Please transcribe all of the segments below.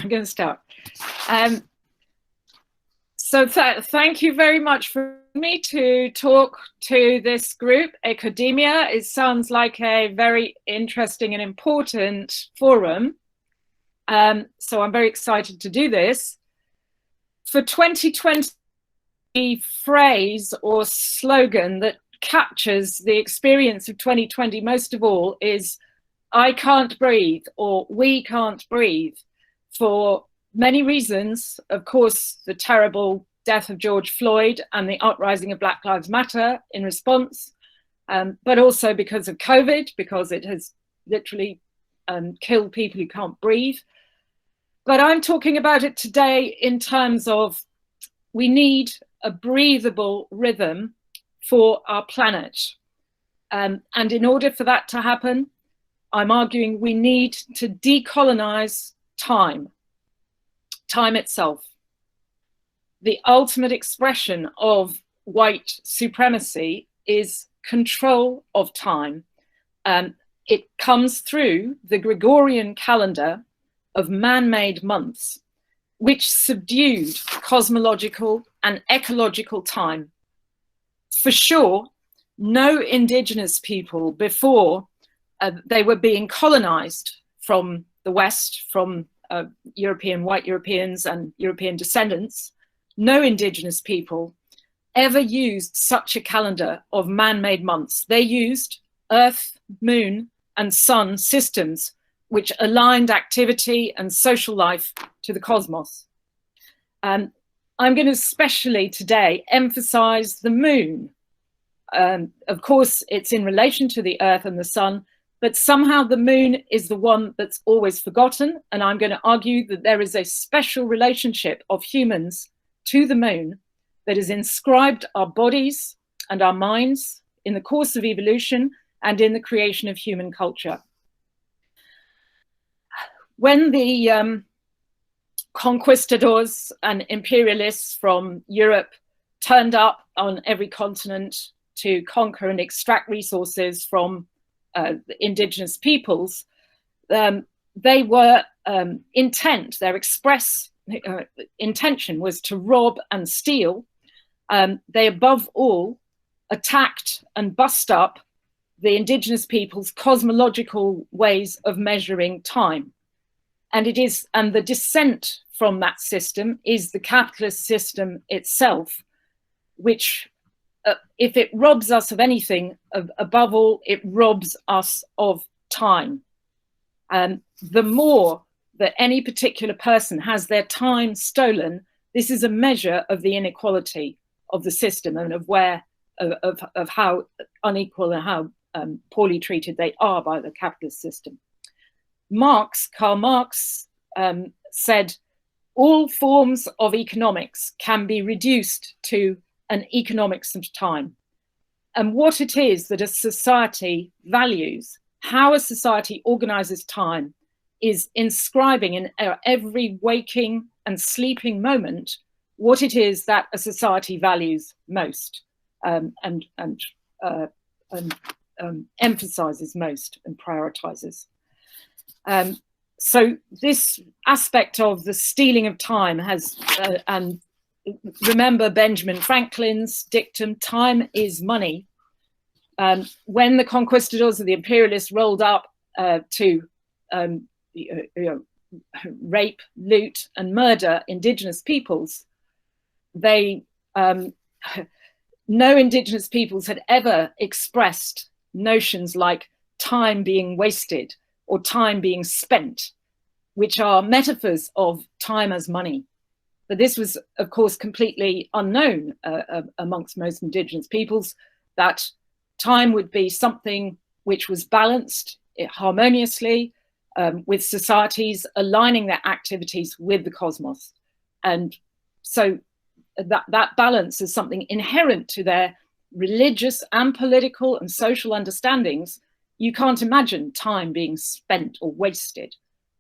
I'm going to start. So thank you very much for me to talk to this group, Ecodemia. It sounds like a very interesting and important forum. So I'm very excited to do this. For 2020, the phrase or slogan that captures the experience of 2020 most of all is "I can't breathe" or "we can't breathe," for many reasons. Of course, the terrible death of George Floyd and the uprising of Black Lives Matter in response, but also because of COVID, because it has literally killed people who can't breathe. But I'm talking about it today in terms of we need a breathable rhythm for our planet. And in order for that to happen, I'm arguing we need to decolonize time itself. The ultimate expression of white supremacy is control of time. It comes through the Gregorian calendar of man-made months, which subdued cosmological and ecological time. For sure, no indigenous people before they were being colonized from the West, from white Europeans and European descendants, no indigenous people ever used such a calendar of man-made months. They used Earth, Moon, and Sun systems which aligned activity and social life to the cosmos. I'm going to especially today emphasize the moon. Of course, it's in relation to the Earth and the Sun, but somehow the moon is the one that's always forgotten. And I'm going to argue that there is a special relationship of humans to the moon that has inscribed our bodies and our minds in the course of evolution and in the creation of human culture. When the conquistadors and imperialists from Europe turned up on every continent to conquer and extract resources from the indigenous peoples, they were intent, their express intention was to rob and steal. They above all attacked and bust up the indigenous people's cosmological ways of measuring time. And the descent from that system is the capitalist system itself, which, if it robs us of anything, above all, it robs us of time. The more that any particular person has their time stolen, this is a measure of the inequality of the system and of how unequal and how poorly treated they are by the capitalist system. Karl Marx said, all forms of economics can be reduced to an economics of time. And what it is that a society values, how a society organizes time, is inscribing in every waking and sleeping moment what it is that a society values most and emphasizes most and prioritizes. So this aspect of the stealing of time has, and remember Benjamin Franklin's dictum, time is money. When the conquistadors of the imperialists rolled up to rape, loot, and murder indigenous peoples, no indigenous peoples had ever expressed notions like time being wasted or time being spent, which are metaphors of time as money. But this was, of course, completely unknown amongst most indigenous peoples, that time would be something which was balanced harmoniously with societies aligning their activities with the cosmos. And so that balance is something inherent to their religious and political and social understandings. You can't imagine time being spent or wasted.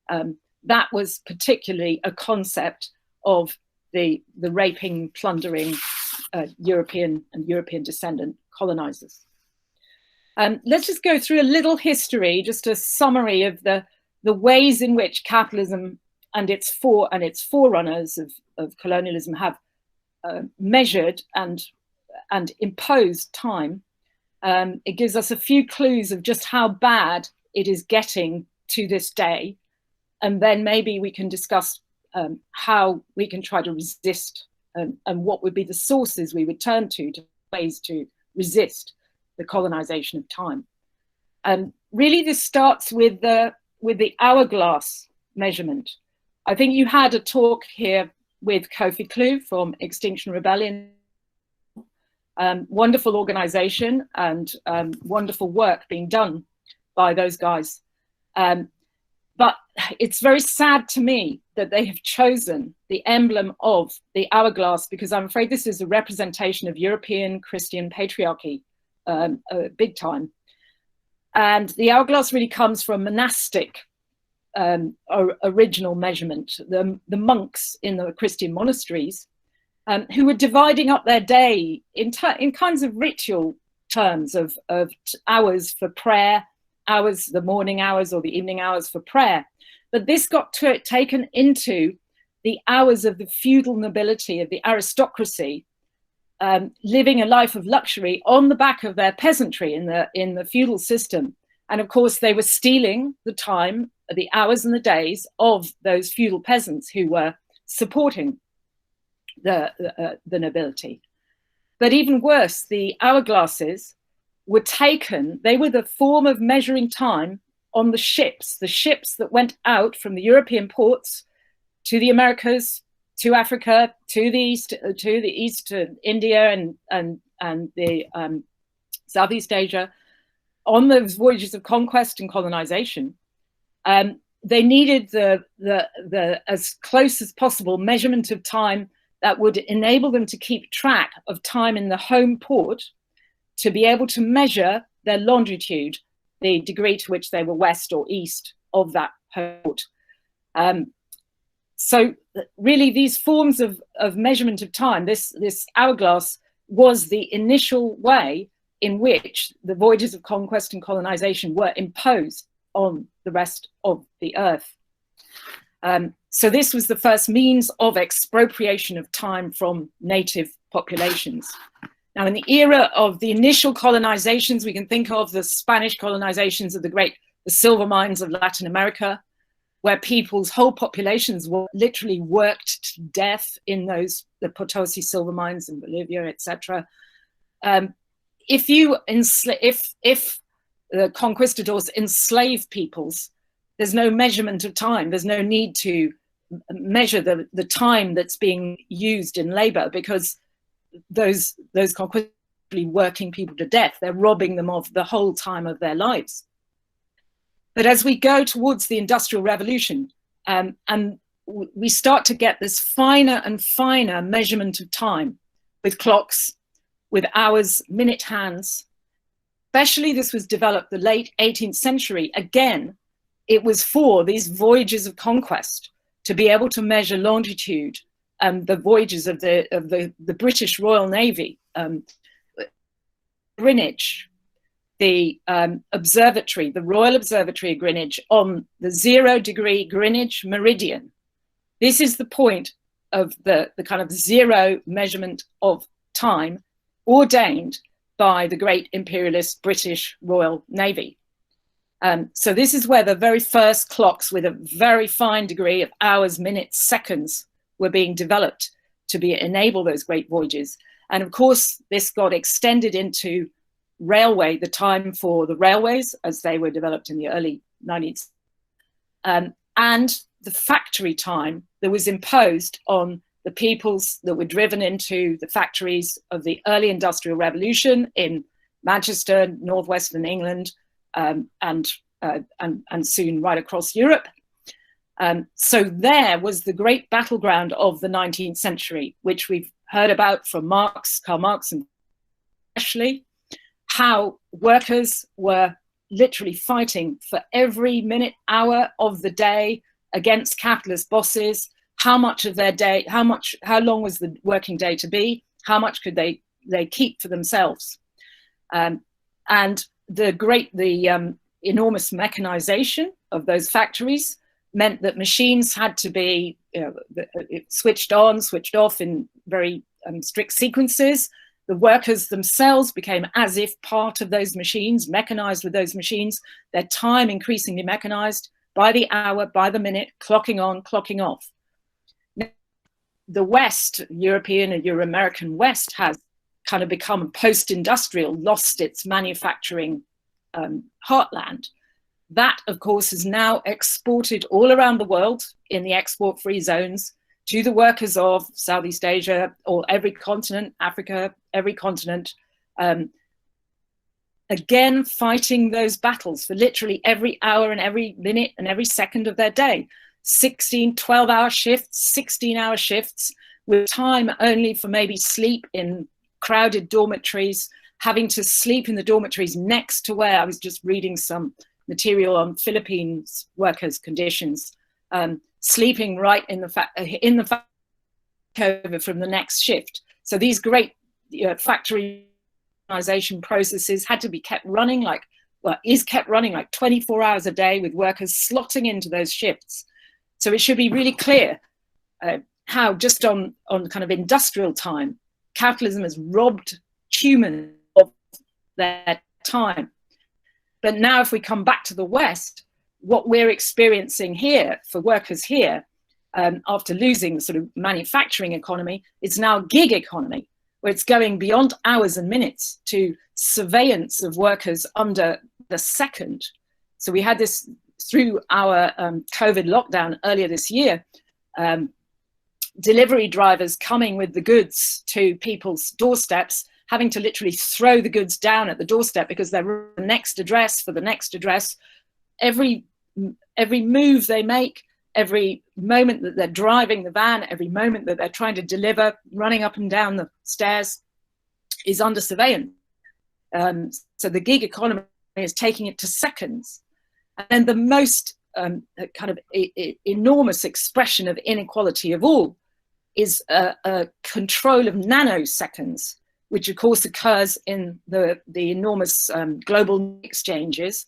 That was particularly a concept of the raping, plundering European and European descendant colonizers. Let's just go through a little history, just a summary of the ways in which capitalism and its forerunners of colonialism have measured and imposed time, it gives us a few clues of just how bad it is getting to this day. And then maybe we can discuss how we can try to resist, and what would be the sources we would turn to ways to resist the colonization of time. And really this starts with the hourglass measurement. I think you had a talk here with Kofi Klou from Extinction Rebellion. Wonderful organization and wonderful work being done by those guys. But it's very sad to me that they have chosen the emblem of the hourglass, because I'm afraid this is a representation of European Christian patriarchy, big time. And the hourglass really comes from monastic original measurement. The monks in the Christian monasteries who were dividing up their day in kinds of ritual terms of hours for prayer, hours, the morning hours or the evening hours for prayer. But this got taken into the hours of the feudal nobility, of the aristocracy, living a life of luxury on the back of their peasantry in the feudal system. And of course, they were stealing the time, the hours and the days of those feudal peasants who were supporting the nobility. But even worse, the hourglasses were taken, they were the form of measuring time on the ships that went out from the European ports to the Americas, to Africa, to the east, to India and the Southeast Asia, on those voyages of conquest and colonization. They needed the as close as possible measurement of time that would enable them to keep track of time in the home port, to be able to measure their longitude, the degree to which they were west or east of that port. So really these forms of measurement of time, this hourglass was the initial way in which the voyages of conquest and colonization were imposed on the rest of the earth. So this was the first means of expropriation of time from native populations. Now, in the era of the initial colonizations, we can think of the Spanish colonizations of the silver mines of Latin America, where people's whole populations were literally worked to death in the Potosi silver mines in Bolivia, etc. If the conquistadors enslave peoples, there's no measurement of time. There's no need to measure the time that's being used in labor, because those conquistadors are working people to death. They're robbing them of the whole time of their lives. But as we go towards the Industrial Revolution, and we start to get this finer and finer measurement of time with clocks, with hours, minute hands, especially this was developed the late 18th century. Again, it was for these voyages of conquest to be able to measure longitude, the voyages of the British Royal Navy, Greenwich, the observatory, the Royal Observatory of Greenwich on the 0-degree Greenwich meridian. This is the point of the kind of zero measurement of time ordained by the great imperialist British Royal Navy. So this is where the very first clocks with a very fine degree of hours, minutes, seconds were being developed to enable those great voyages. And of course, this got extended into railway, the time for the railways as they were developed in the early 19th. And the factory time that was imposed on the peoples that were driven into the factories of the early Industrial Revolution in Manchester, northwestern England, and soon right across Europe. So there was the great battleground of the 19th century, which we've heard about from Karl Marx, and especially how workers were literally fighting for every minute, hour of the day against capitalist bosses. How much of their day, how long was the working day to be? How much could they keep for themselves? And the enormous mechanization of those factories meant that machines had to be switched on, switched off in very strict sequences. The workers themselves became as if part of those machines, mechanized with those machines, their time increasingly mechanized by the hour, by the minute, clocking on, clocking off. Now, the West, European and Euro-American West, has kind of become post-industrial, lost its manufacturing heartland. That, of course, is now exported all around the world in the export-free zones to the workers of Southeast Asia, or every continent, Africa, every continent, again, fighting those battles for literally every hour and every minute and every second of their day. 16, 12-hour shifts, 16-hour shifts, with time only for maybe sleep in crowded dormitories, having to sleep in the dormitories next to where I was just reading some material on Philippines workers' conditions, sleeping right in the over from the next shift. So these great factory organization processes had to be kept running is kept running like 24 hours a day, with workers slotting into those shifts. So it should be really clear how just on kind of industrial time, capitalism has robbed humans of their time. But now if we come back to the West, what we're experiencing here for workers here, after losing the sort of manufacturing economy, it's now gig economy, where it's going beyond hours and minutes to surveillance of workers under the second. So we had this through our COVID lockdown earlier this year, delivery drivers coming with the goods to people's doorsteps, having to literally throw the goods down at the doorstep because they're the next address for the next address. Every move they make, every moment that they're driving the van, every moment that they're trying to deliver, running up and down the stairs, is under surveillance. So the gig economy is taking it to seconds. And the most kind of enormous expression of inequality of all is a control of nanoseconds, which of course occurs in the enormous global exchanges.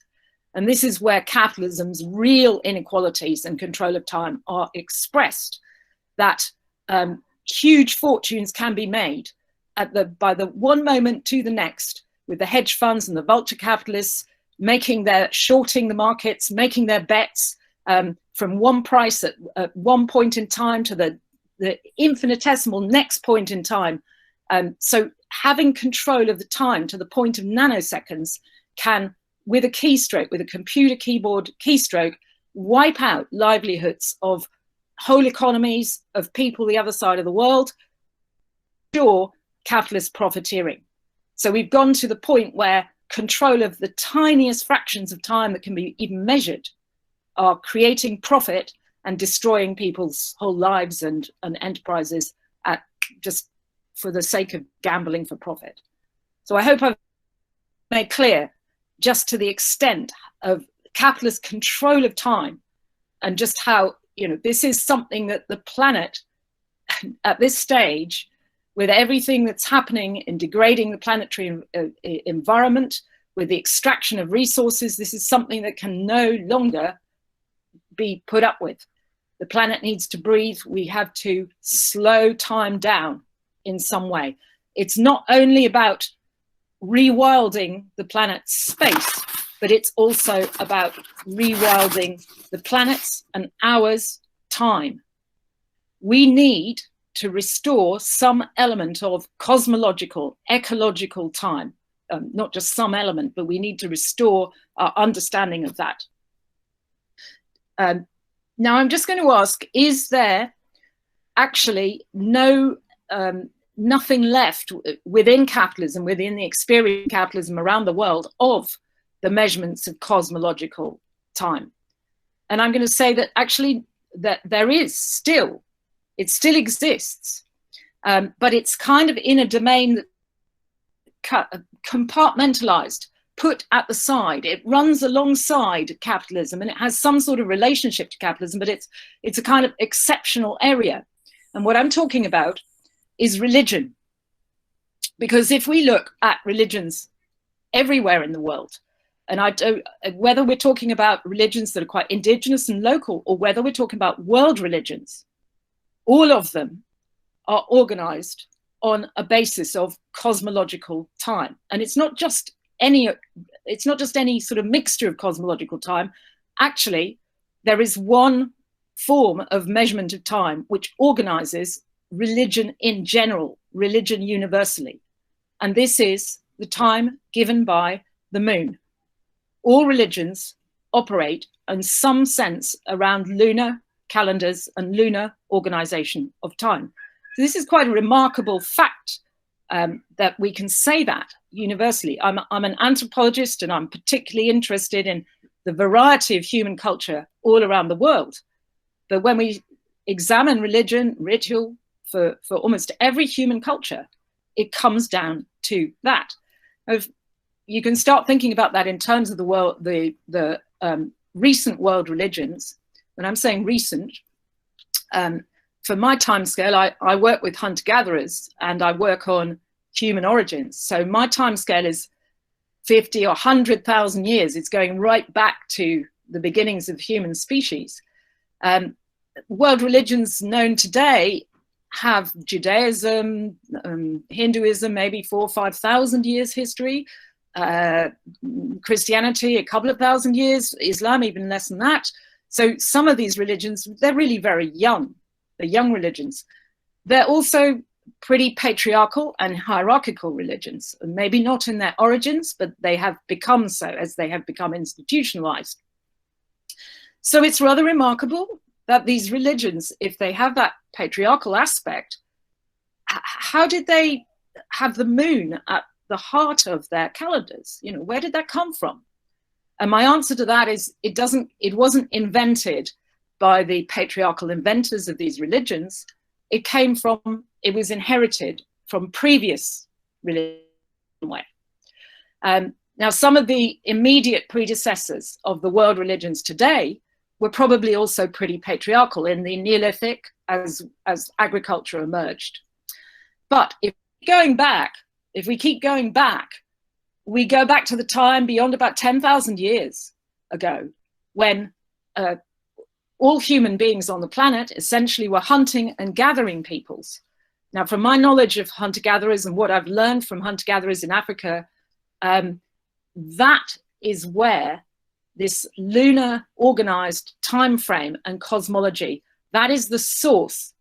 And this is where capitalism's real inequalities and control of time are expressed, that huge fortunes can be made by the one moment to the next, with the hedge funds and the vulture capitalists shorting the markets, making their bets from one price at one point in time to the infinitesimal next point in time. So having control of the time to the point of nanoseconds can, with a keystroke, with a computer keyboard keystroke, wipe out livelihoods of whole economies, of people the other side of the world, pure capitalist profiteering. So we've gone to the point where control of the tiniest fractions of time that can be even measured are creating profit and destroying people's whole lives and enterprises just for the sake of gambling for profit. So I hope I've made clear just to the extent of capitalist control of time, and just how, this is something that the planet at this stage, with everything that's happening in degrading the planetary environment, with the extraction of resources, this is something that can no longer be put up with. The planet needs to breathe. We have to slow time down in some way. It's not only about rewilding the planet's space, but it's also about rewilding the planet's and ours time. We need to restore some element of cosmological, ecological time, not just some element, but we need to restore our understanding of that. Now I'm just going to ask, is there actually nothing left within capitalism, within the experience of capitalism around the world, of the measurements of cosmological time? And I'm going to say that actually that there is still, it still exists, but it's kind of in a domain that compartmentalized, put at the side. It runs alongside capitalism and it has some sort of relationship to capitalism, but it's a kind of exceptional area. And what I'm talking about is religion. Because if we look at religions everywhere in the world, And I don't, whether we're talking about religions that are quite indigenous and local, or whether we're talking about world religions, all of them are organized on a basis of cosmological time. And it's not just any sort of mixture of cosmological time. Actually, there is one form of measurement of time which organizes religion in general, religion universally. And this is the time given by the moon. All religions operate in some sense around lunar calendars and lunar organization of time. So this is quite a remarkable fact that we can say that universally. I'm an anthropologist, and I'm particularly interested in the variety of human culture all around the world. But when we examine religion, ritual for almost every human culture, it comes down to that. You can start thinking about that in terms of the world, the recent world religions. When I'm saying recent, for my timescale, I work with hunter-gatherers and I work on human origins. So my timescale is 50 or 100,000 years. It's going right back to the beginnings of human species. World religions known today have Judaism, Hinduism, maybe 4,000 or 5,000 years history. Christianity, a couple of thousand years, Islam, even less than that. So some of these religions, they're really very young. They're young religions. They're also pretty patriarchal and hierarchical religions, maybe not in their origins, but they have become so as they have become institutionalized. So it's rather remarkable that these religions, if they have that patriarchal aspect, how did they have the moon at the heart of their calendars? You know, where did that come from? And my answer to that is it wasn't invented by the patriarchal inventors of these religions. It was inherited from previous religion way. Now, some of the immediate predecessors of the world religions today were probably also pretty patriarchal in the Neolithic as agriculture emerged. But if we keep going back, we go back to the time beyond about 10,000 years ago, when all human beings on the planet essentially were hunting and gathering peoples. Now, from my knowledge of hunter-gatherers and what I've learned from hunter-gatherers in Africa, that is where this lunar organized time frame and cosmology, that is the source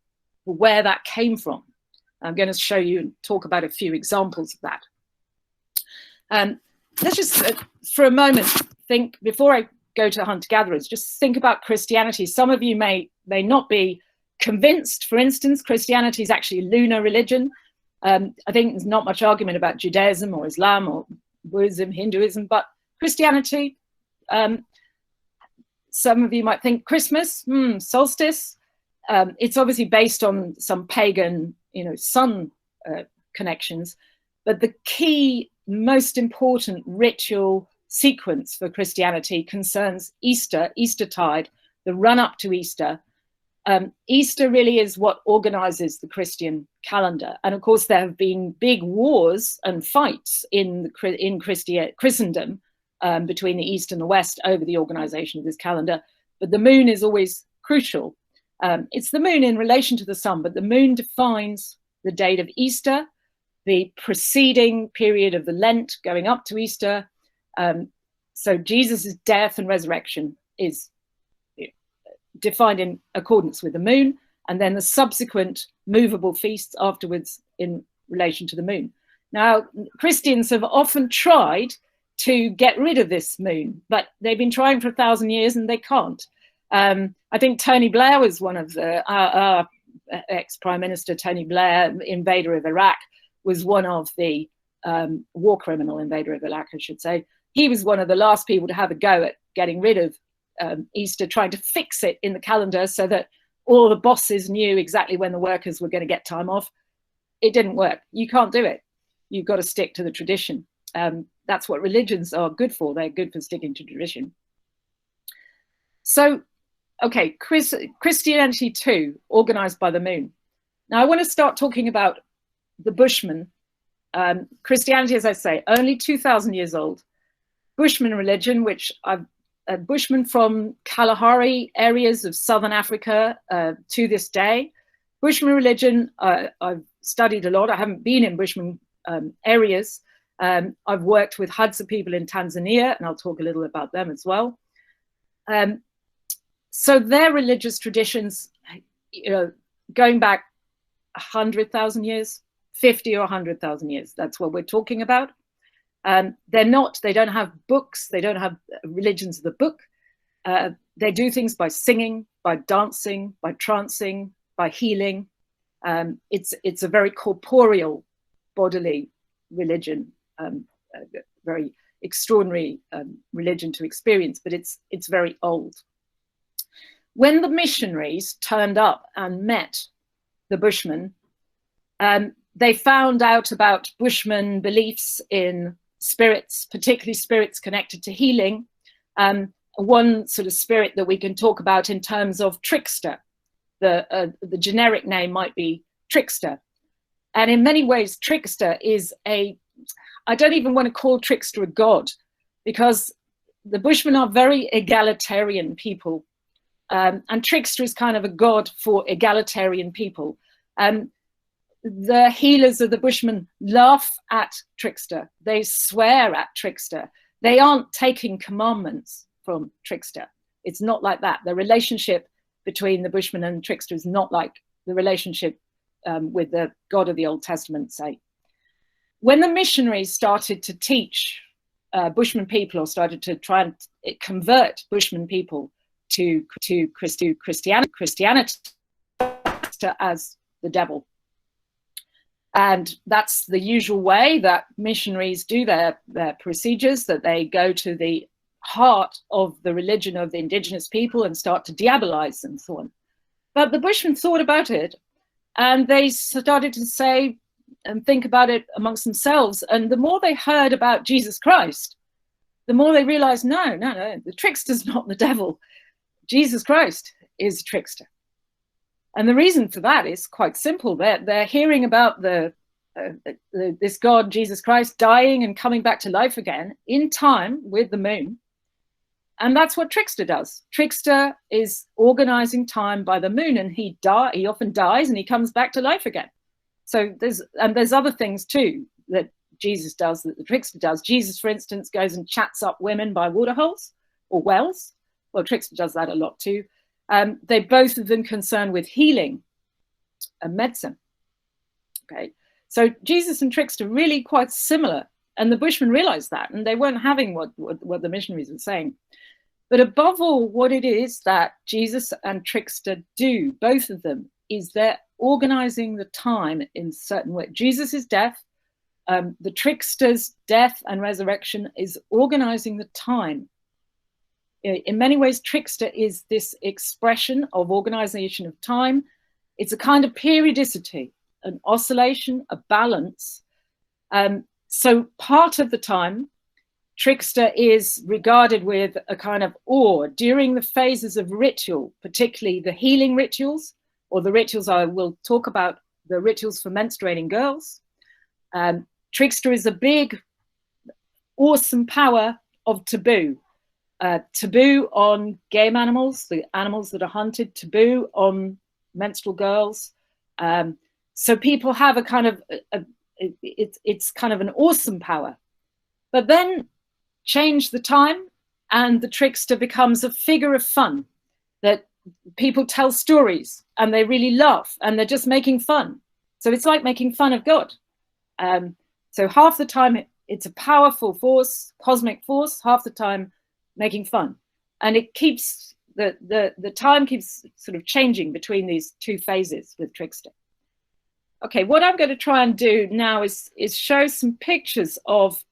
for where that came from. I'm going to show you and talk about a few examples of that. Let's just, for a moment, think, before I go to hunter-gatherers, just think about Christianity. Some of you may not be convinced. For instance, Christianity is actually a lunar religion. I think there's not much argument about Judaism or Islam or Buddhism, Hinduism, but Christianity, some of you might think Christmas, solstice. It's obviously based on some pagan, sun connections, but the key, most important ritual sequence for Christianity concerns Easter, Eastertide, the run up to Easter. Easter really is what organizes the Christian calendar. And of course, there have been big wars and fights in Christendom between the East and the West over the organization of this calendar. But the moon is always crucial. It's the moon in relation to the sun, but the moon defines the date of Easter, the preceding period of the Lent going up to Easter. So Jesus' death and resurrection is defined in accordance with the moon, and then the subsequent movable feasts afterwards in relation to the moon. Now, Christians have often tried to get rid of this moon, but they've been trying for 1,000 years and they can't. I think Tony Blair was one of our ex-Prime Minister, Tony Blair, invader of Iraq, was one of the war criminal invader of Iraq, I should say. He was one of the last people to have a go at getting rid of Easter, trying to fix it in the calendar so that all the bosses knew exactly when the workers were going to get time off. It didn't work. You can't do it. You've got to stick to the tradition. That's what religions are good for. They're good for sticking to tradition. So, okay, Christianity too, organized by the moon. Now I want to start talking about the Bushmen. Christianity, as I say, only 2,000 years old. Bushman religion, which Bushmen from Kalahari areas of southern Africa to this day. Bushman religion, I've studied a lot. I haven't been in Bushman areas. I've worked with Hadza people in Tanzania, and I'll talk a little about them as well. So their religious traditions, going back 100,000 years, 50 or 100,000 years, that's what we're talking about. They don't have books, they don't have religions of the book. They do things by singing, by dancing, by trancing, by healing. It's a very corporeal, bodily religion, very extraordinary religion to experience, but it's very old. When the missionaries turned up and met the Bushmen, they found out about Bushman beliefs in spirits, particularly spirits connected to healing. One sort of spirit that we can talk about in terms of trickster. The generic name might be trickster. And in many ways, trickster is I don't even want to call trickster a god, because the Bushmen are very egalitarian people. And trickster is kind of a god for egalitarian people. The healers of the Bushmen laugh at trickster. They swear at trickster. They aren't taking commandments from trickster. It's not like that. The relationship between the Bushmen and trickster is not like the relationship with the God of the Old Testament, say. When the missionaries started to teach Bushman people, or started to try and convert Bushman people to Christianity as the devil. And that's the usual way that missionaries do their procedures, that they go to the heart of the religion of the indigenous people and start to diabolize and so on. But the Bushmen thought about it, and they started to say and think about it amongst themselves. And the more they heard about Jesus Christ, the more they realized, no, the trickster's not the devil. Jesus Christ is a trickster. And the reason for that is quite simple. They're hearing about this God, Jesus Christ, dying and coming back to life again in time with the moon. And that's what trickster does. Trickster is organizing time by the moon, and he often dies and he comes back to life again. So there's other things too that Jesus does, that the trickster does. Jesus, for instance, goes and chats up women by waterholes or wells. Well, trickster does that a lot too. They both of them concerned with healing and medicine. Okay, so Jesus and trickster really quite similar, and the Bushmen realized that, and they weren't having what the missionaries were saying. But above all, what it is that Jesus and trickster do, both of them, is they're organizing the time in certain way. Jesus' death, the trickster's death and resurrection is organizing the time. In many ways, trickster is this expression of organization of time. It's a kind of periodicity, an oscillation, a balance. So part of the time, trickster is regarded with a kind of awe during the phases of ritual, particularly the healing rituals, or the rituals I will talk about, the rituals for menstruating girls. Trickster is a big, awesome power of taboo. Taboo on game animals, the animals that are hunted, taboo on menstrual girls. So people have a kind of, it's kind of an awesome power. But then change the time and the trickster becomes a figure of fun, that people tell stories and they really laugh and they're just making fun. So it's like making fun of God. So half the time it's a powerful force, cosmic force, half the time making fun. And it keeps, the time keeps sort of changing between these two phases with trickster. Okay, what I'm going to try and do now is show some pictures of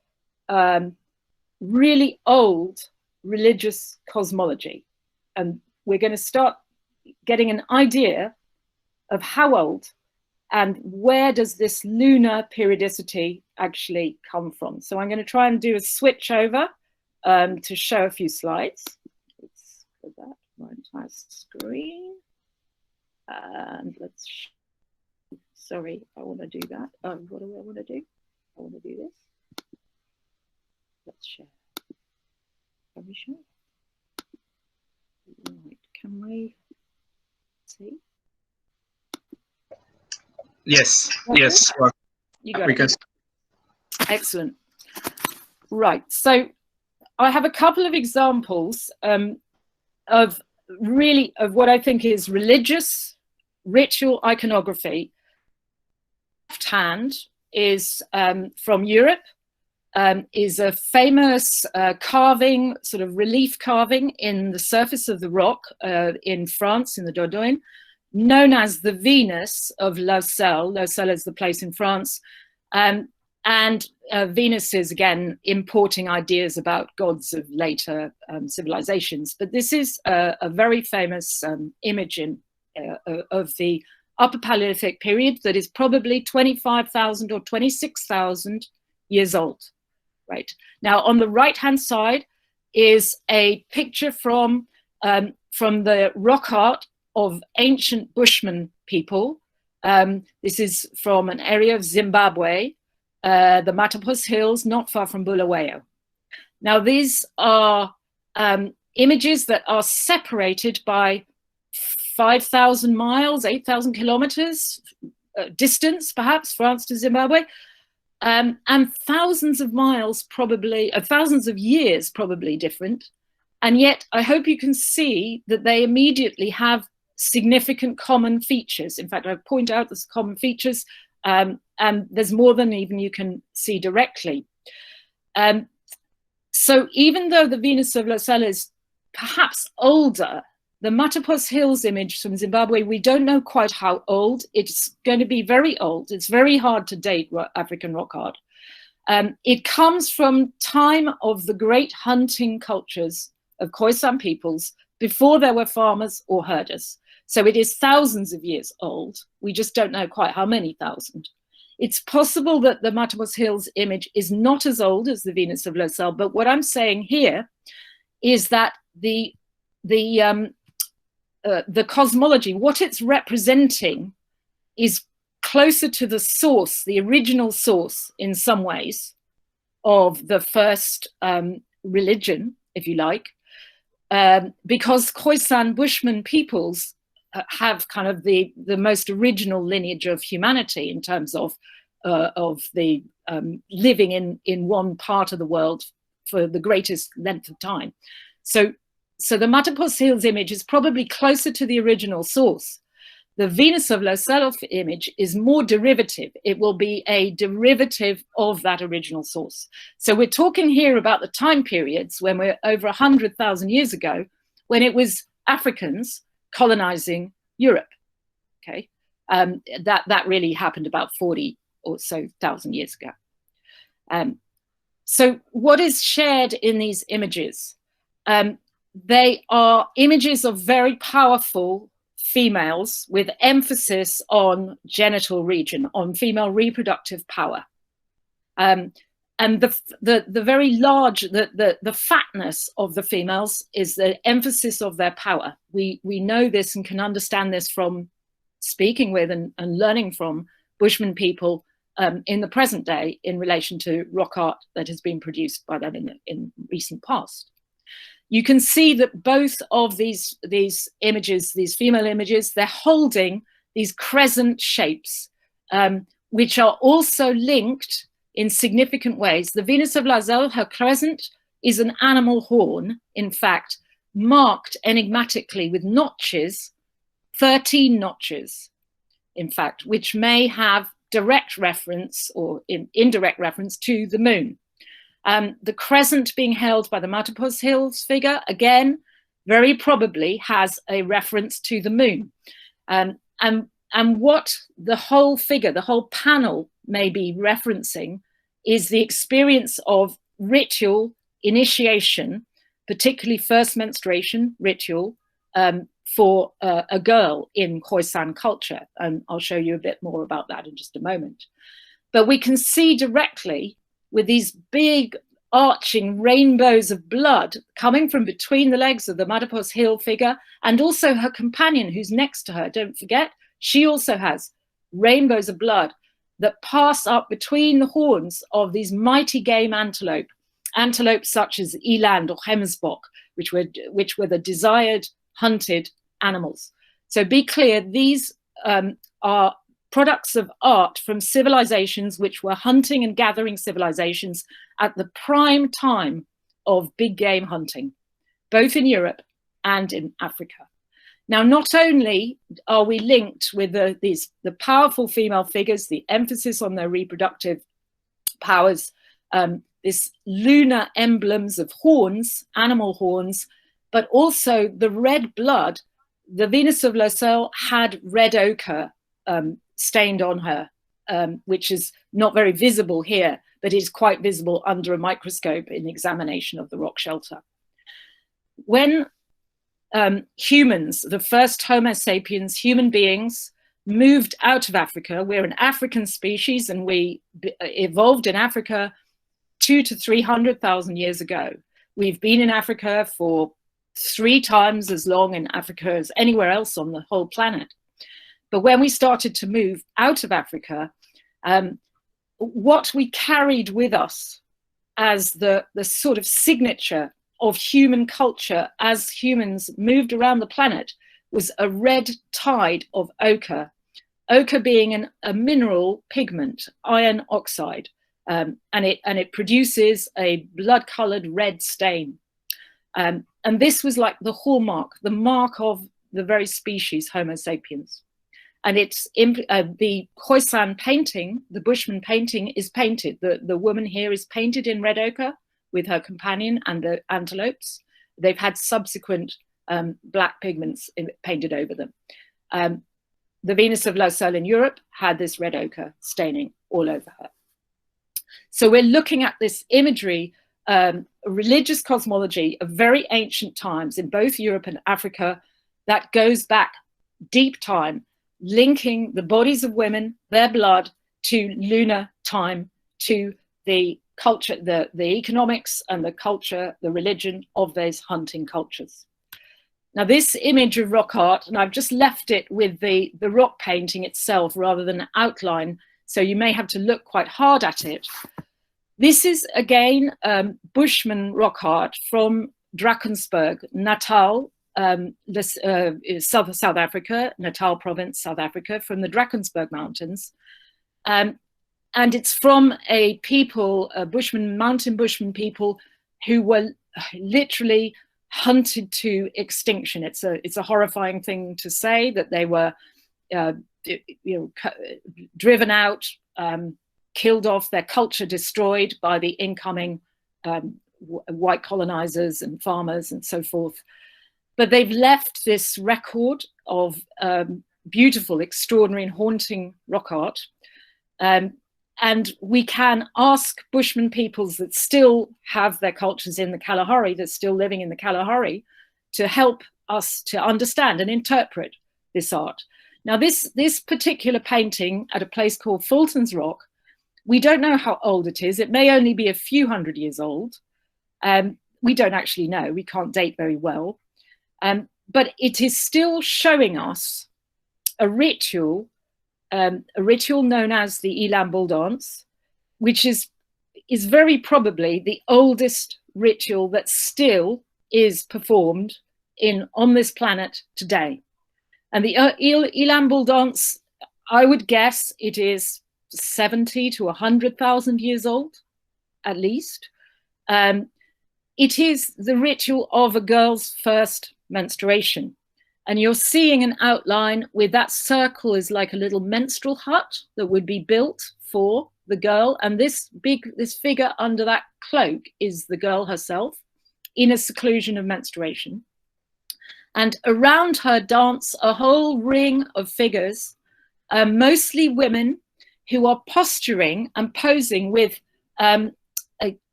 really old religious cosmology. And we're going to start getting an idea of how old and where does this lunar periodicity actually come from. So I'm going to try and do a switch over to show a few slides. Let's put that my entire screen. And let's, sorry, I want to do that. What do I want to do? I want to do this. Let's share. Are we sure? Right. Can we see? Yes. Yes. Well, you got it. Excellent. Right. So I have a couple of examples of what I think is religious ritual iconography. Left hand is from Europe, is a famous carving, sort of relief carving in the surface of the rock in France, in the Dordogne, known as the Venus of Lausel. Lausel is the place in France. And Venus is, again, importing ideas about gods of later civilizations. But this is a very famous image of the Upper Paleolithic period that is probably 25,000 or 26,000 years old. Right. Now, on the right-hand side is a picture from the rock art of ancient Bushmen people. This is from an area of Zimbabwe, the Matapos Hills, not far from Bulawayo. Now, these are images that are separated by 5,000 miles, 8,000 kilometers distance, perhaps, France to Zimbabwe. And thousands of miles, probably, thousands of years, probably different. And yet, I hope you can see that they immediately have significant common features. In fact, I point out there's common features, and there's more than even you can see directly. So even though the Venus of Lausel is perhaps older, the Matapos Hills image from Zimbabwe, we don't know quite how old. It's going to be very old. It's very hard to date African rock art. It comes from time of the great hunting cultures of Khoisan peoples before there were farmers or herders. So it is thousands of years old. We just don't know quite how many thousand. It's possible that the Matapos Hills image is not as old as the Venus of Lausel, but what I'm saying here is that the cosmology, what it's representing, is closer to the source, the original source in some ways, of the first religion, if you like, because Khoisan Bushman peoples have kind of the most original lineage of humanity in terms of the living in one part of the world for the greatest length of time. So the Matapos Hills image is probably closer to the original source. The Venus of Lausel image is more derivative. It will be a derivative of that original source. So we're talking here about the time periods when we're over 100,000 years ago, when it was Africans colonizing Europe. Okay, that really happened about 40 or so thousand years ago. So what is shared in these images? They are images of very powerful females with emphasis on genital region, on female reproductive power. And the very large, the fatness of the females is the emphasis of their power. We know this and can understand this from speaking with and learning from Bushman people in the present day in relation to rock art that has been produced by them in recent past. You can see that both of these images, these female images, they're holding these crescent shapes, which are also linked in significant ways. The Venus of Lausel, her crescent is an animal horn, in fact, marked enigmatically with notches, 13 notches, in fact, which may have direct reference or indirect reference to the moon. The crescent being held by the Matapos Hills figure, again, very probably has a reference to the moon. And what the whole figure, the whole panel may be referencing is the experience of ritual initiation, particularly first menstruation ritual for a girl in Khoisan culture. And I'll show you a bit more about that in just a moment. But we can see directly with these big arching rainbows of blood coming from between the legs of the Matapos Hill figure and also her companion who's next to her. Don't forget, she also has rainbows of blood that pass up between the horns of these mighty game antelope antelopes such as eland or Hemsbok, which were the desired hunted animals. So be clear, these are products of art from civilizations which were hunting and gathering civilizations at the prime time of big game hunting, both in Europe and in Africa. Now, not only are we linked with the powerful female figures, the emphasis on their reproductive powers, this lunar emblems of horns, animal horns, but also the red blood. The Venus of Laussel had red ochre stained on her, which is not very visible here, but is quite visible under a microscope in examination of the rock shelter. When humans, the first Homo sapiens, human beings, moved out of Africa, we're an African species and we evolved in Africa 200,000 to 300,000 years ago. We've been in Africa for 3 times as long in Africa as anywhere else on the whole planet. But when we started to move out of Africa, what we carried with us as the sort of signature of human culture as humans moved around the planet was a red tide of ochre. Ochre being a mineral pigment, iron oxide, and it produces a blood-colored red stain. And this was like the hallmark, the mark of the very species Homo sapiens. And it's the Khoisan painting, the Bushman painting, is painted. The woman here is painted in red ochre with her companion and the antelopes. They've had subsequent black pigments painted over them. The Venus of Laussel in Europe had this red ochre staining all over her. So we're looking at this imagery, religious cosmology of very ancient times in both Europe and Africa that goes back deep time, linking the bodies of women, their blood, to lunar time, to the culture, the economics and the culture, the religion of those hunting cultures. Now this image of rock art, and I've just left it with the rock painting itself rather than an outline, so you may have to look quite hard at it. This is again Bushman rock art from Drakensberg, Natal, South Africa, Natal province, South Africa, from the Drakensberg Mountains. And it's from a people, mountain Bushman people who were literally hunted to extinction. It's a horrifying thing to say that they were driven out, killed off, their culture destroyed by the incoming white colonizers and farmers and so forth. But they've left this record of beautiful, extraordinary and haunting rock art. And we can ask Bushman peoples that still have their cultures in the Kalahari, that's still living in the Kalahari, to help us to understand and interpret this art. Now, this particular painting at a place called Fulton's Rock, we don't know how old it is. It may only be a few hundred years old. We don't actually know. We can't date very well. But it is still showing us a ritual known as the Elam Bull Dance, which is very probably the oldest ritual that still is performed on this planet today. And the Elam Bull Dance, I would guess it is 70 to 100,000 years old, at least. It is the ritual of a girl's first menstruation. And you're seeing an outline with that circle is like a little menstrual hut that would be built for the girl. And this figure under that cloak is the girl herself in a seclusion of menstruation. And around her dance a whole ring of figures, mostly women who are posturing and posing with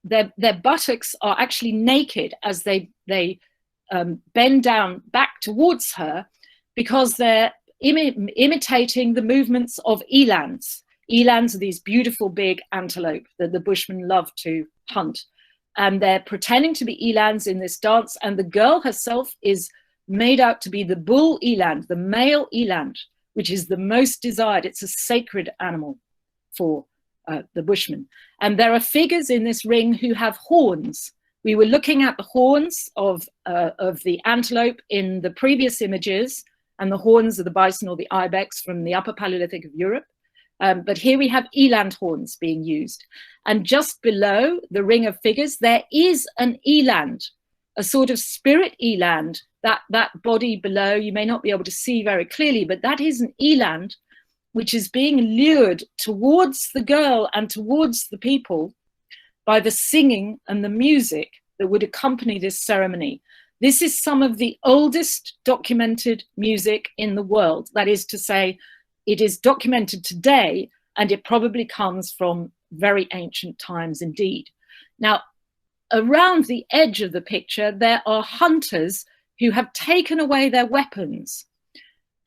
their buttocks are actually naked as they bend down back towards her, because they're imitating the movements of elands. Elands are these beautiful big antelope that the Bushmen love to hunt. And they're pretending to be elands in this dance. And the girl herself is made out to be the bull eland, the male eland, which is the most desired. It's a sacred animal for the Bushmen. And there are figures in this ring who have horns. We were looking at the horns of the antelope in the previous images, and the horns of the bison or the ibex from the upper Paleolithic of Europe. But here we have eland horns being used. And just below the ring of figures, there is an eland, a sort of spirit eland. That body below, you may not be able to see very clearly, but that is an eland which is being lured towards the girl and towards the people by the singing and the music that would accompany this ceremony. This is some of the oldest documented music in the world. That is to say, it is documented today, and it probably comes from very ancient times indeed. Now, around the edge of the picture, there are hunters who have taken away their weapons.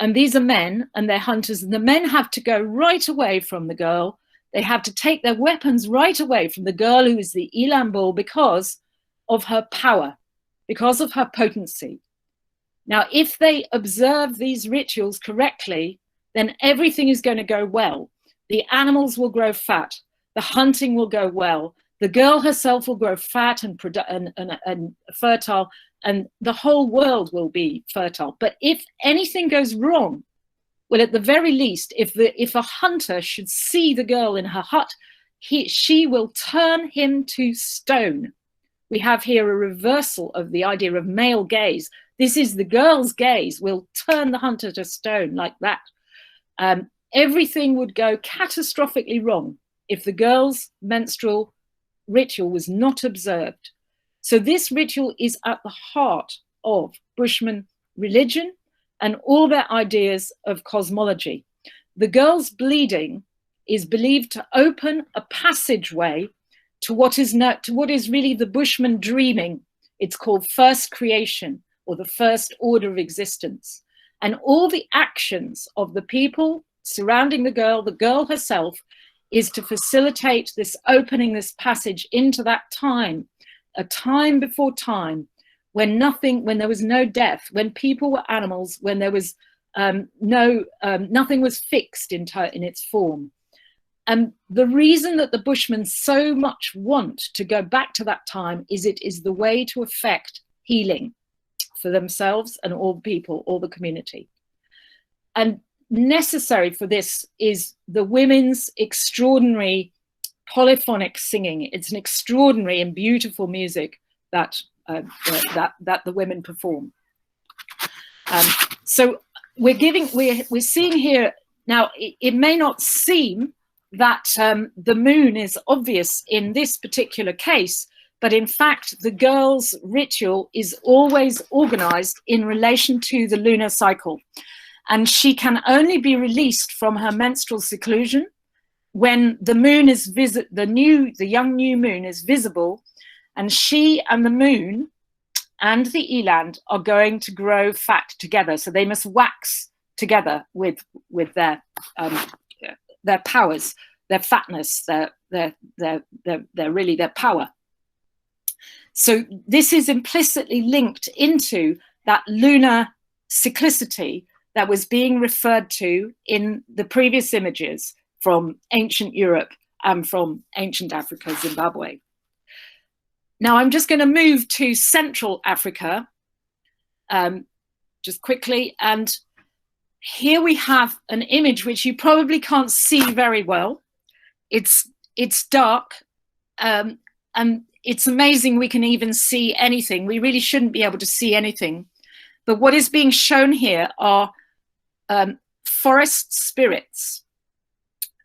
And these are men, and they're hunters, and the men have to go right away from the girl. They have to take their weapons right away from the girl who is the eland bull because of her power, because of her potency. Now, if they observe these rituals correctly, then everything is going to go well. The animals will grow fat. The hunting will go well. The girl herself will grow fat and fertile, and the whole world will be fertile. But if anything goes wrong, well, at the very least, if a hunter should see the girl in her hut, she will turn him to stone. We have here a reversal of the idea of male gaze. This is the girl's gaze will turn the hunter to stone like that. Everything would go catastrophically wrong if the girl's menstrual ritual was not observed. So this ritual is at the heart of Bushman religion and all their ideas of cosmology. The girl's bleeding is believed to open a passageway to what is really the Bushman dreaming. It's called first creation, or the first order of existence. And all the actions of the people surrounding the girl herself, is to facilitate this opening, this passage into that time, a time before time, when there was no death, when people were animals, when there was nothing was fixed in its form. And the reason that the Bushmen so much want to go back to that time is it is the way to effect healing for themselves and all the people, all the community. And necessary for this is the women's extraordinary polyphonic singing. It's an extraordinary and beautiful music that the women perform. So we're seeing here now. It may not seem that the moon is obvious in this particular case, but in fact, the girl's ritual is always organized in relation to the lunar cycle. And she can only be released from her menstrual seclusion when the moon is the young new moon is visible, and she and the moon and the eland are going to grow fat together. So they must wax together with their powers, their fatness, their power. So this is implicitly linked into that lunar cyclicity that was being referred to in the previous images from ancient Europe and from ancient Africa, Zimbabwe. Now I'm just going to move to Central Africa just quickly. And here we have an image which you probably can't see very well. It's dark, and it's amazing we can even see anything. We really shouldn't be able to see anything. But what is being shown here are forest spirits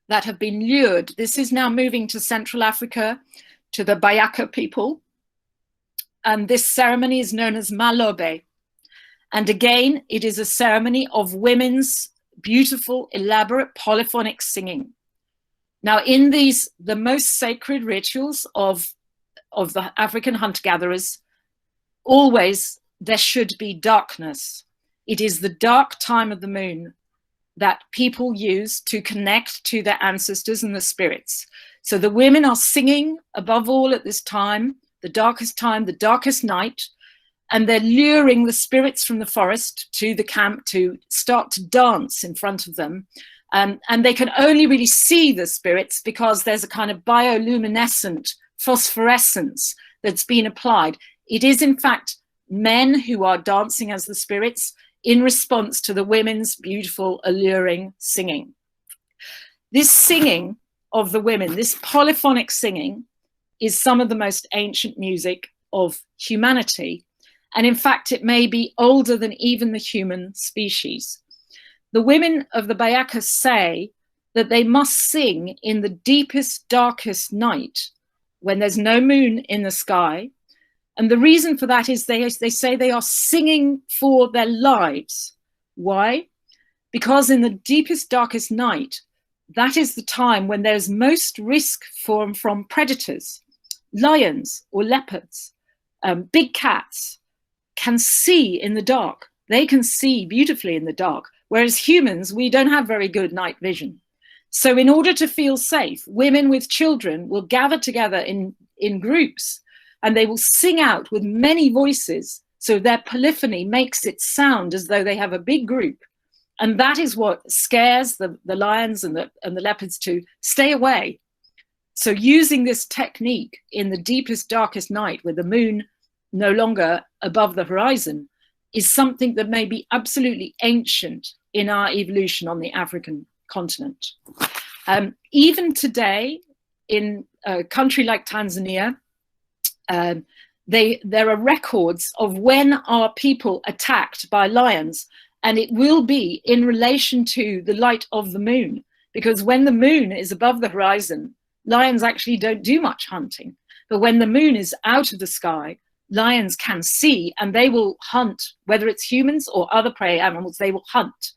that have been lured. This is now moving to Central Africa, to the Bayaka people. And this ceremony is known as Malobe. And again, it is a ceremony of women's beautiful, elaborate, polyphonic singing. Now, in the most sacred rituals of the African hunter-gatherers, always there should be darkness. It is the dark time of the moon that people use to connect to their ancestors and the spirits. So the women are singing above all at this time, the darkest night, and they're luring the spirits from the forest to the camp to start to dance in front of them. And they can only really see the spirits because there's a kind of bioluminescent phosphorescence that's been applied. It is, in fact, men who are dancing as the spirits in response to the women's beautiful, alluring singing. This singing of the women, this polyphonic singing, is some of the most ancient music of humanity. And in fact, it may be older than even the human species. The women of the Bayaka say that they must sing in the deepest, darkest night when there's no moon in the sky. And the reason for that is they say they are singing for their lives. Why? Because in the deepest, darkest night, that is the time when there's most risk from predators. Lions or leopards, big cats can see in the dark. They can see beautifully in the dark, whereas humans, we don't have very good night vision. So in order to feel safe, women with children will gather together in groups, and they will sing out with many voices, so their polyphony makes it sound as though they have a big group. And that is what scares the lions and the leopards to stay away. So using this technique in the deepest, darkest night with the moon no longer above the horizon is something that may be absolutely ancient in our evolution on the African continent. Even today, in a country like Tanzania, there are records of when are people attacked by lions, and it will be in relation to the light of the moon, because when the moon is above the horizon, lions actually don't do much hunting. But when the moon is out of the sky, lions can see, and they will hunt, whether it's humans or other prey animals, they will hunt.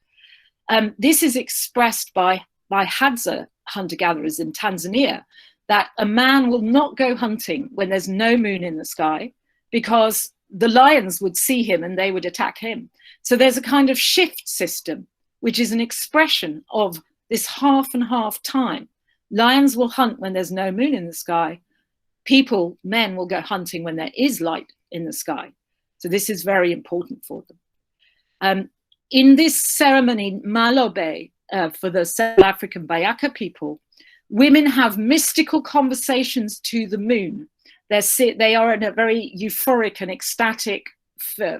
This is expressed by Hadza hunter-gatherers in Tanzania, that a man will not go hunting when there's no moon in the sky because the lions would see him and they would attack him. So there's a kind of shift system, which is an expression of this half and half time. Lions will hunt when there's no moon in the sky. People, men, will go hunting when there is light in the sky. So this is very important for them. In this ceremony, Malobe, for the South African Bayaka people, women have mystical conversations to the moon. They are in a very euphoric and ecstatic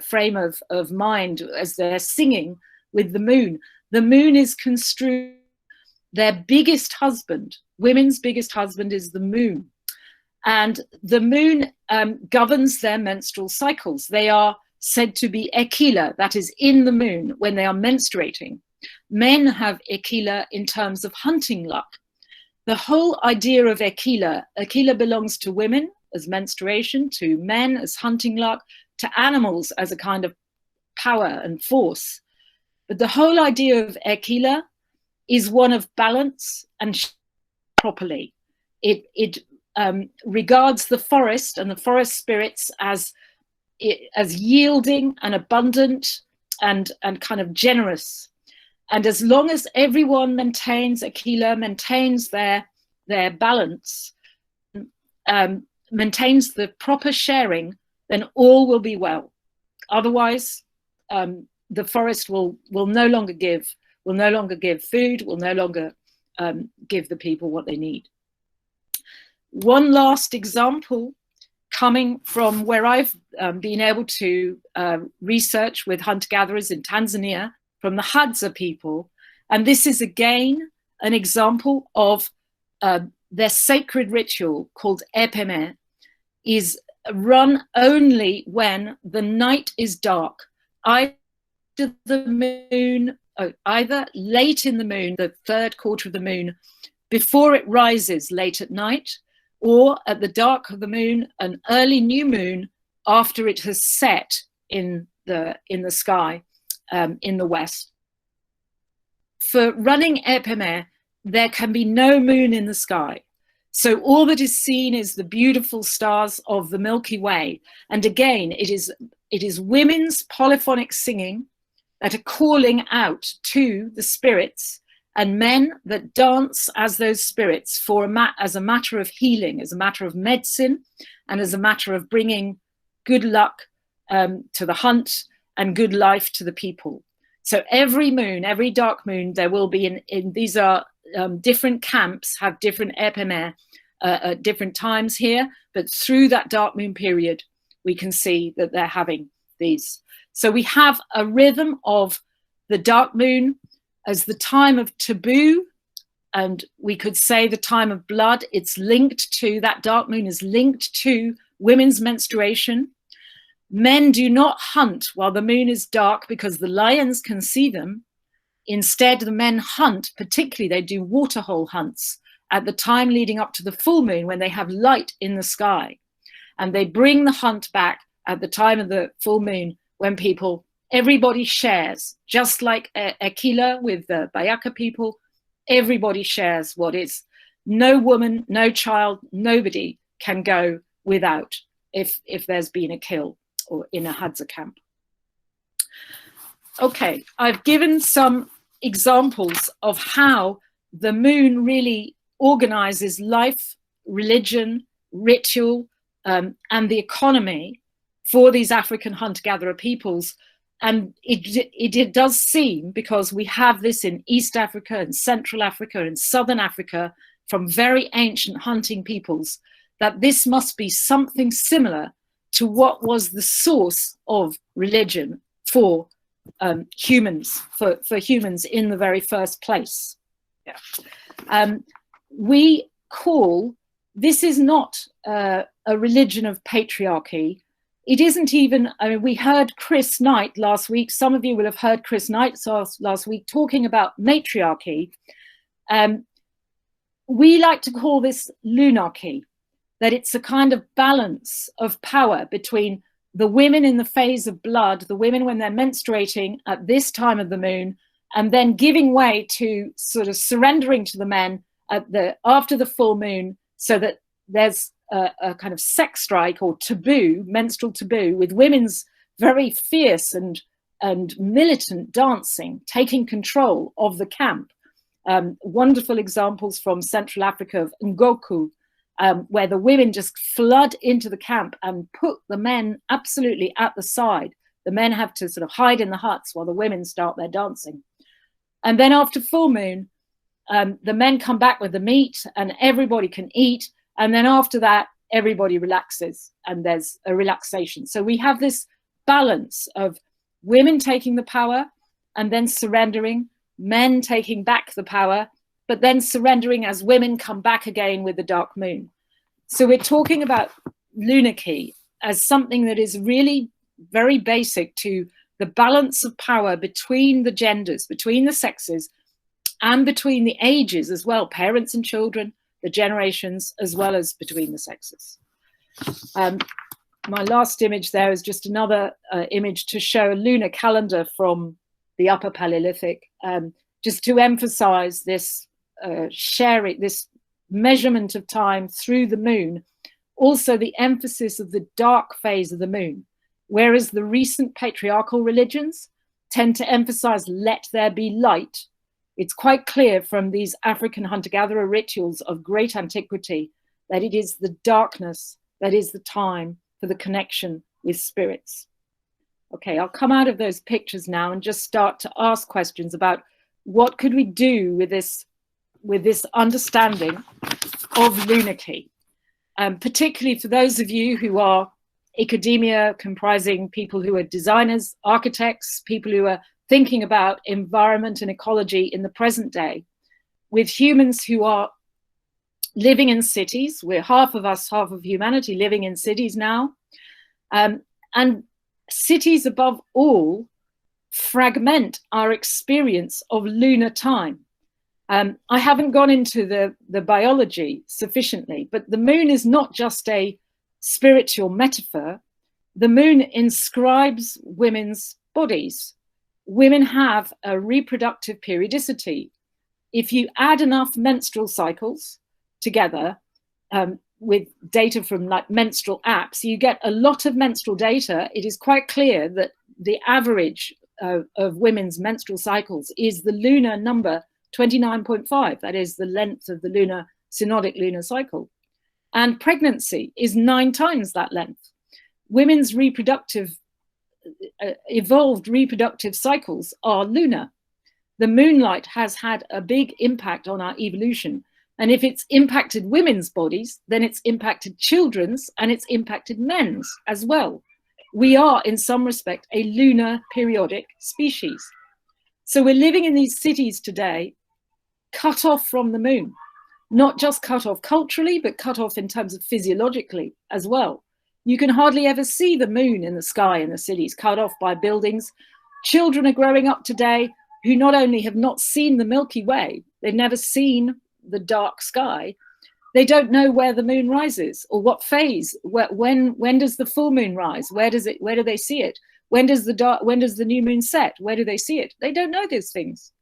frame of mind as they're singing with the moon. The moon is construed their biggest husband. Women's biggest husband is the moon. And the moon governs their menstrual cycles. They are said to be ekila, that is in the moon when they are menstruating. Men have ekila in terms of hunting luck. The whole idea of ekila belongs to women as menstruation, to men as hunting luck, to animals as a kind of power and force. But the whole idea of ekila is one of balance and properly. It regards the forest and the forest spirits as yielding and abundant and kind of generous. And as long as everyone maintains ekila, maintains their balance, maintains the proper sharing, then all will be well. Otherwise, the forest will no longer give food, will no longer give the people what they need. One last example coming from where I've been able to research with hunter-gatherers in Tanzania, from the Hadza people, and this is again an example of their sacred ritual called epeme, is run only when the night is dark, either the moon, either late in the moon, the third quarter of the moon, before it rises late at night, or at the dark of the moon, an early new moon after it has set in the sky in the west. For running epeme, there can be no moon in the sky. So all that is seen is the beautiful stars of the Milky Way. And again, it is women's polyphonic singing that are calling out to the spirits, and men that dance as those spirits as a matter of healing, as a matter of medicine, and as a matter of bringing good luck to the hunt and good life to the people. So every moon, every dark moon, there will be in these are different camps, have different ephemer at different times here, but through that dark moon period, we can see that they're having these. So we have a rhythm of the dark moon as the time of taboo, and we could say the time of blood. It's linked to, that dark moon is linked to women's menstruation. Men do not hunt while the moon is dark because the lions can see them. Instead, the men hunt, particularly they do waterhole hunts at the time leading up to the full moon when they have light in the sky. And they bring the hunt back at the time of the full moon when everybody shares, just like Aquila with the Bayaka people, everybody shares what is. No woman, no child, nobody can go without if there's been a kill or in a Hadza camp. Okay, I've given some examples of how the moon really organizes life, religion, ritual, and the economy for these African hunter-gatherer peoples. And it does seem, because we have this in East Africa and Central Africa and Southern Africa from very ancient hunting peoples, that this must be something similar to what was the source of religion for humans, for humans in the very first place. Yeah. We call, this is not a religion of patriarchy. It isn't even, I mean, we heard Chris Knight last week. Some of you will have heard Chris Knight last week talking about matriarchy. We like to call this lunarchy, that it's a kind of balance of power between the women in the phase of blood, the women when they're menstruating at this time of the moon, and then giving way to sort of surrendering to the men after the full moon, so that there's a kind of sex strike or taboo, menstrual taboo, with women's very fierce and militant dancing, taking control of the camp. Wonderful examples from Central Africa of Ngoku, where the women just flood into the camp and put the men absolutely at the side. The men have to sort of hide in the huts while the women start their dancing. And then after full moon, the men come back with the meat and everybody can eat. And then after that, everybody relaxes and there's a relaxation. So we have this balance of women taking the power and then surrendering, men taking back the power, but then surrendering as women come back again with the dark moon. So we're talking about lunarchy as something that is really very basic to the balance of power between the genders, between the sexes, and between the ages as well, parents and children, the generations, as well as between the sexes. My last image there is just another image to show a lunar calendar from the Upper Paleolithic, just to emphasize this sharing, this measurement of time through the moon, also the emphasis of the dark phase of the moon, whereas the recent patriarchal religions tend to emphasize let there be light. It's quite clear from these African hunter-gatherer rituals of great antiquity that it is the darkness that is the time for the connection with spirits. Okay, I'll come out of those pictures now and just start to ask questions about what could we do with this understanding of lunarchy, particularly for those of you who are Ecodemia, comprising people who are designers, architects, people who are thinking about environment and ecology in the present day, with humans who are living in cities. We're half of us, half of humanity living in cities now. And cities above all fragment our experience of lunar time. I haven't gone into the biology sufficiently, but the moon is not just a spiritual metaphor. The moon inscribes women's bodies. Women have a reproductive periodicity. If you add enough menstrual cycles together with data from like menstrual apps, you get a lot of menstrual data. It is quite clear that the average of women's menstrual cycles is the lunar number 29.5. That is the length of the lunar synodic lunar cycle. And pregnancy is 9 times that length. Women's reproductive evolved reproductive cycles are lunar. The moonlight has had a big impact on our evolution. And if it's impacted women's bodies, then it's impacted children's and it's impacted men's as well. We are, in some respect, a lunar periodic species. So we're living in these cities today, cut off from the moon, not just cut off culturally, but cut off in terms of physiologically as well. You can hardly ever see the moon in the sky in the cities, cut off by buildings. Children are growing up today who not only have not seen the Milky Way, they've never seen the dark sky, they don't know where the moon rises or what phase, when does the full moon rise, where do they see it, when does the new moon set, where do they see it? They don't know these things.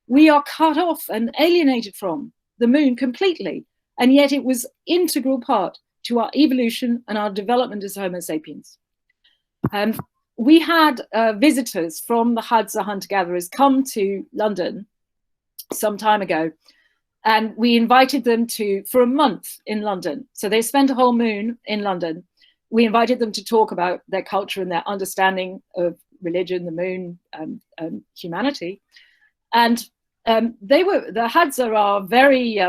We are cut off and alienated from the moon completely, and yet it was integral part to our evolution and our development as Homo sapiens. We had visitors from the Hadza hunter-gatherers come to London some time ago, and we invited them for a month in London. So they spent a whole moon in London. We invited them to talk about their culture and their understanding of religion, the moon, humanity. And the Hadza are very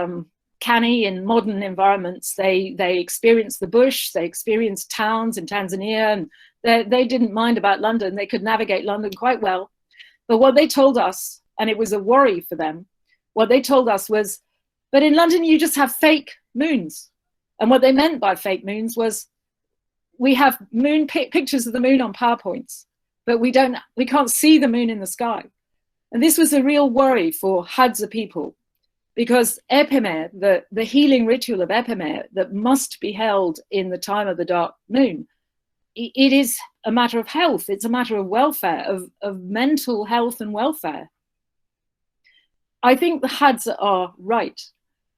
canny in modern environments. They experienced the bush, they experienced towns in Tanzania, and they didn't mind about London. They could navigate London quite well. But what they told us, and it was a worry for them, what they told us was, but in London you just have fake moons. And what they meant by fake moons was, we have pictures of the moon on PowerPoints, but we can't see the moon in the sky. And this was a real worry for Hadza people, because Ephemer, the healing ritual of Ephemer that must be held in the time of the dark moon, it is a matter of health. It's a matter of welfare, of mental health and welfare. I think the Hadza are right,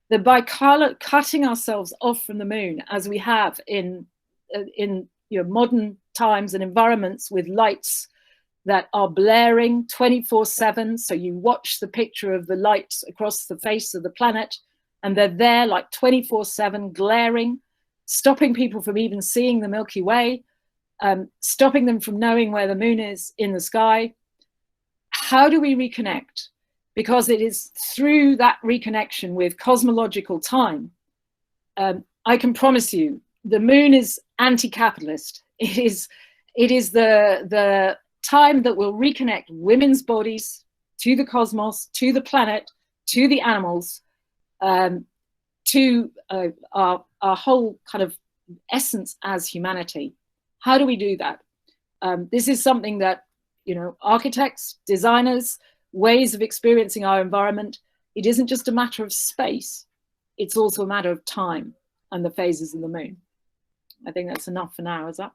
that by cutting ourselves off from the moon, as we have in modern times and environments with lights that are blaring 24/7. So you watch the picture of the lights across the face of the planet, and they're there like 24/7 glaring, stopping people from even seeing the Milky Way, stopping them from knowing where the moon is in the sky. How do we reconnect? Because it is through that reconnection with cosmological time. I can promise you, the moon is anti-capitalist. It is the time that will reconnect women's bodies to the cosmos, to the planet, to the animals, to our whole kind of essence as humanity. How do we do that? This is something that, architects, designers, ways of experiencing our environment, it isn't just a matter of space, it's also a matter of time and the phases of the moon. I think that's enough for now, is that?